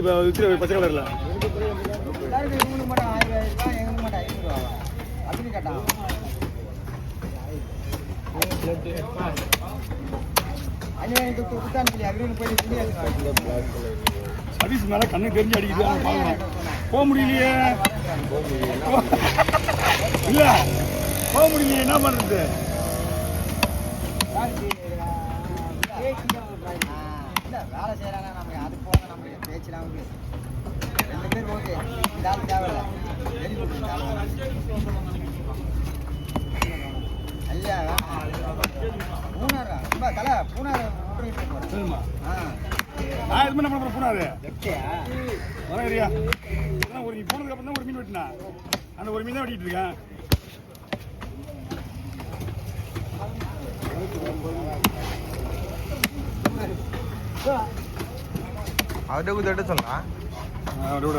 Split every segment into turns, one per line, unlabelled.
பச்சை கலர்ல
இவங்களுக்கு மட்டும் 1000 ரூபாய், எங்களுக்கு மட்டும் 500 ரூபா அப்படின்னு கேட்டான்.
சதீஷ் மேல கண்ணு தெரிஞ்சு அடிக்குது. போக முடியலையே, இல்ல போக முடியலையே, என்ன பண்றது?
வேலை செய்யறாங்க, நமக்கு அது போக நமக்கு பேச்சுலாம் 2 பேர் ஓகே. இந்த ஆள் தேவையில்லை, வெரி குட். இந்த ஆள் ஐயா பூனாரா ரொம்ப தலை பூனார விட்டுக்கிட்டு போறேன்.
நான் எதுவுமே நம்ம பூனாரு வரையா ஒரு நீ போனதுக்கு அப்புறம் தான் ஒரு மீன் வெட்டினா, அந்த ஒரு மீன் தான் வெட்டிட்டு இருக்கேன்.
அடுக்கு தட்டு சொல்லலாம்.
அதோட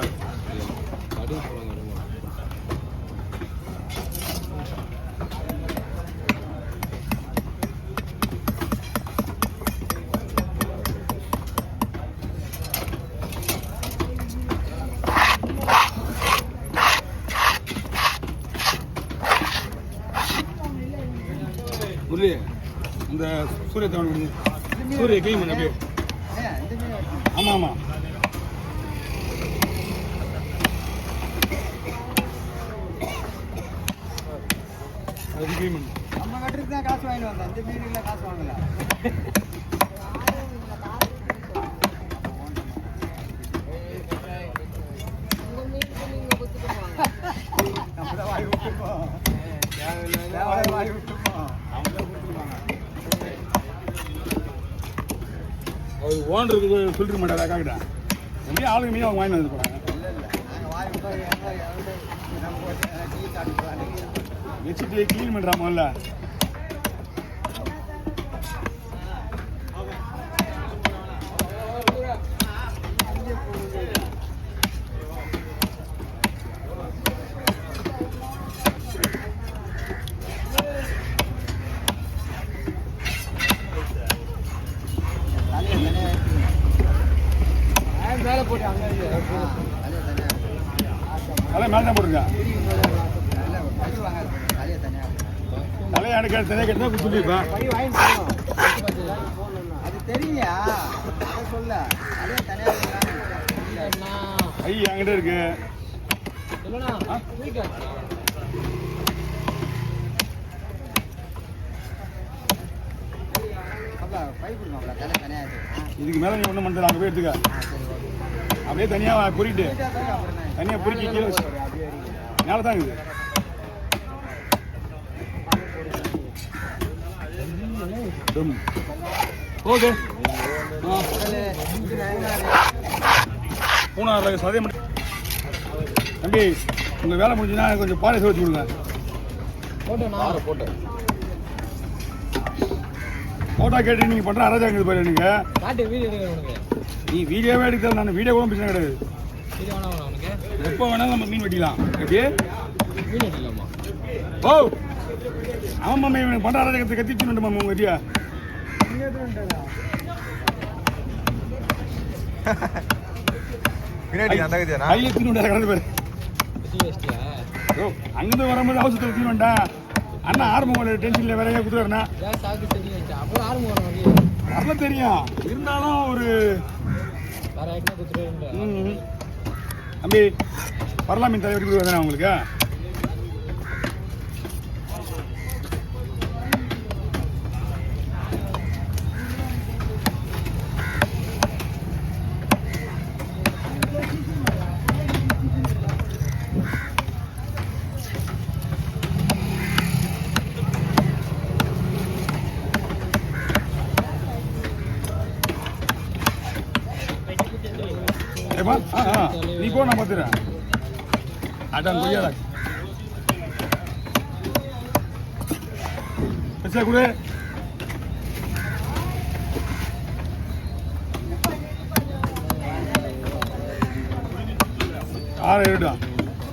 முரளி இந்த சூரிய தவணை சூரிய கிளீன் பண்ண அப்படியே. ஆமாம் ஆமாம், அது கிளீன் பண்ணு.
நம்ம கட்டுறதுக்கு தான் காசு வாங்கிட்டு வந்தேன், இந்த மீனுக்குலாம் காசு வாங்கல.
அவர் ஓனருக்கு சொல்லிருக்க மாட்டாரா காக்கிட்ட? எப்படியும் ஆளுங்க மீன் அவங்க வாங்கி வந்து போகிறாங்க. வச்சுட்டு க்ளீன் பண்ணுறா முதல்ல.
மேலே போட்டு அங்கே
அதெல்லாம் மேலே தான் போட்டுருங்க. தலையை அடைக்க தனியாக கேட்டு தான் சொல்லியிருப்பேன்.
அது தெரியா, அதை சொல்ல அதே தனியாக
ஐ என்கிட்ட இருக்கு. இதுக்கு மேலே நீ ஒன்றும் பண்ணுறது, அங்கே போய் எடுத்துக்க. அப்படியே தனியாக பொறிக்கிட்டு தனியாக பொறிக்கி கீழே வச்சு மேலே தான் இருக்குது. ஓகே பூனாரில் சதயம் தம்பி, உங்கள் வேலை முடிஞ்சுன்னா கொஞ்சம் பாறை வச்சு விடுங்க. ஃபோட்டோ கேட்டு நீங்கள் பண்ணுற அராஜாங்க பாரு. நீங்கள் நீ வீடியோவே எடுக்கிறது, நான் வீடியோ கூட பிரச்சனை கிடையாது. எப்போ வேணாலும் நம்ம மீன் வெட்டிக்கலாம். எப்படி ஓ ஆமாம் மாமா, இவனுக்கு பண்ணுற அராஜகத்தை கத்திச்சு மாமா உங்கள் வெட்டியா அங்கிருந்து வரும்போது அவசரத்தில் தீவன்டா அண்ணா ஆரம்பம் டென்ஷன்ல வேலையா குடுறாருண்ணா. அதெல்லாம் தெரியும், இருந்தாலும் ஒரு தம்பி பரலாமீன் தலைவர் கொடுக்குறதுண்ணா உங்களுக்கு. நீ போ, நான் பார்த்துறேன். அதான் கொய்யாதா பச்சா கூட ஆறு எடுடும்.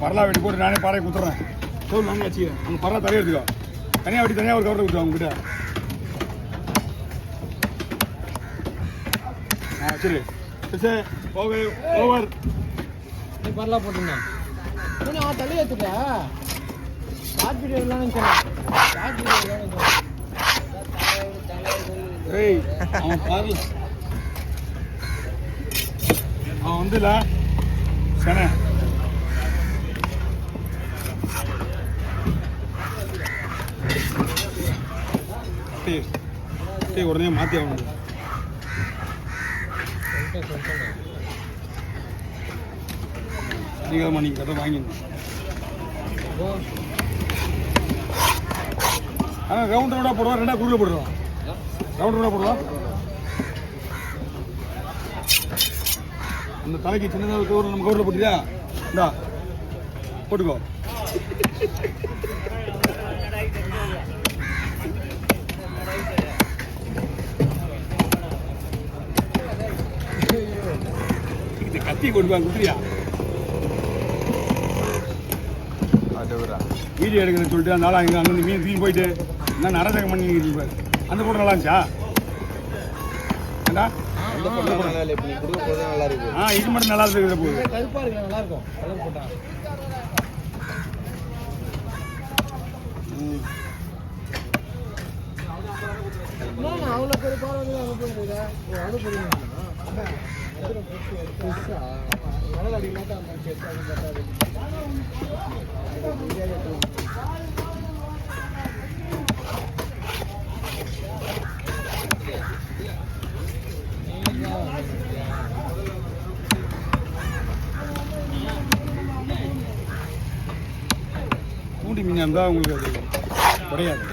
பரலா வெட்டி போட்டு நானே பாறையை குத்துறேன். தோல் நானே வச்சுக்கிறேன். அவங்க பரலா தரையை எடுத்துக்கோ. தனியாக வெட்டி தனியாக ஒரு கவரை கொடுத்துருவோம் அவங்ககிட்ட. சரி சரி ஓகே ஓவர்.
நீ பரலா போட்டுனா நீ ஆ தள்ளி ஏத்துடா ஷார்ட் வீடியோ எல்லாம் சொன்னேன் ஷார்ட் வீடியோ எல்லாம் சொன்னேன்
ஏய் அவன் பாரு அவன் வந்துல சனே உடனே மாத்தி ஆகணும். நீங்களாமா நீங்கள் கதை வாங்கிடணும். ஆனால் ரவுண்ட் ரவுண்டாக போடுவோம், ரெண்டாக குறுக்கில் போடுறோம். ரவுண்ட் ரவுண்டாக போடுவோம். அந்த தலைக்கு சின்னதாக கவுரில் நம்ம கவுரில் போட்டியா இந்தா போட்டுக்கோ. இது கத்தி கொண்டு வாங்க குதிரியா வீடியோ எடுக்கிறேன்னு சொல்லிட்டு அந்த ஆள் அங்கே அங்கே மீன் தூக்கி போயிட்டு என்ன நரசகம் பண்ணி அந்த போட்டு நல்லா இருந்துச்சா? ஏண்டா இது மட்டும் நல்லா இருக்குது. போகுது
கருப்பா இருக்கு நல்லா இருக்கும் கலர் போட்டா அவ்வளோ பெரிய பால் வந்து அனுப்புறீங்க அவ்வளோ பெரிய மணல் அடிக்கலாட்டா
பூண்டி மீன் இருந்தால் உங்களுக்கு அது கிடையாது.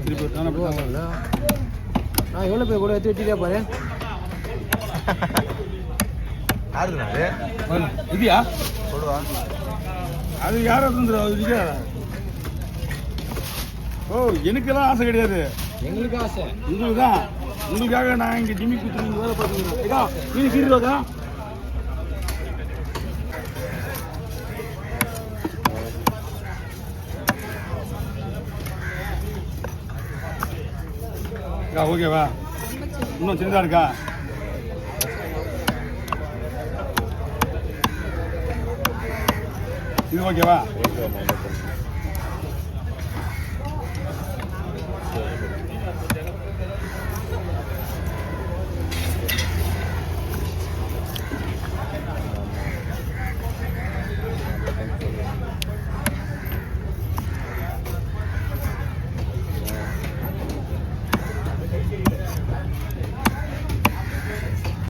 திருப்பி
நான் எவ்வளோ பேர் கூட எடுத்து வச்சுட்டே பாரு
இதுயா
சொல்லுவா
அது யாரும் வந்துடும். ஓ எனக்கெல்லாம் ஆசை கிடையாது,
எங்களுக்கு ஆசை
உங்களுக்கு தான். உங்களுக்காக நான் இங்கே ஜிம்மி குத்து நீங்கள் வேலை பார்த்துக்கிறோம். மீன் சீருவாக்கா ஓகேவா? இன்னும் சின்னதாக இருக்கா? இது ஓகேவா?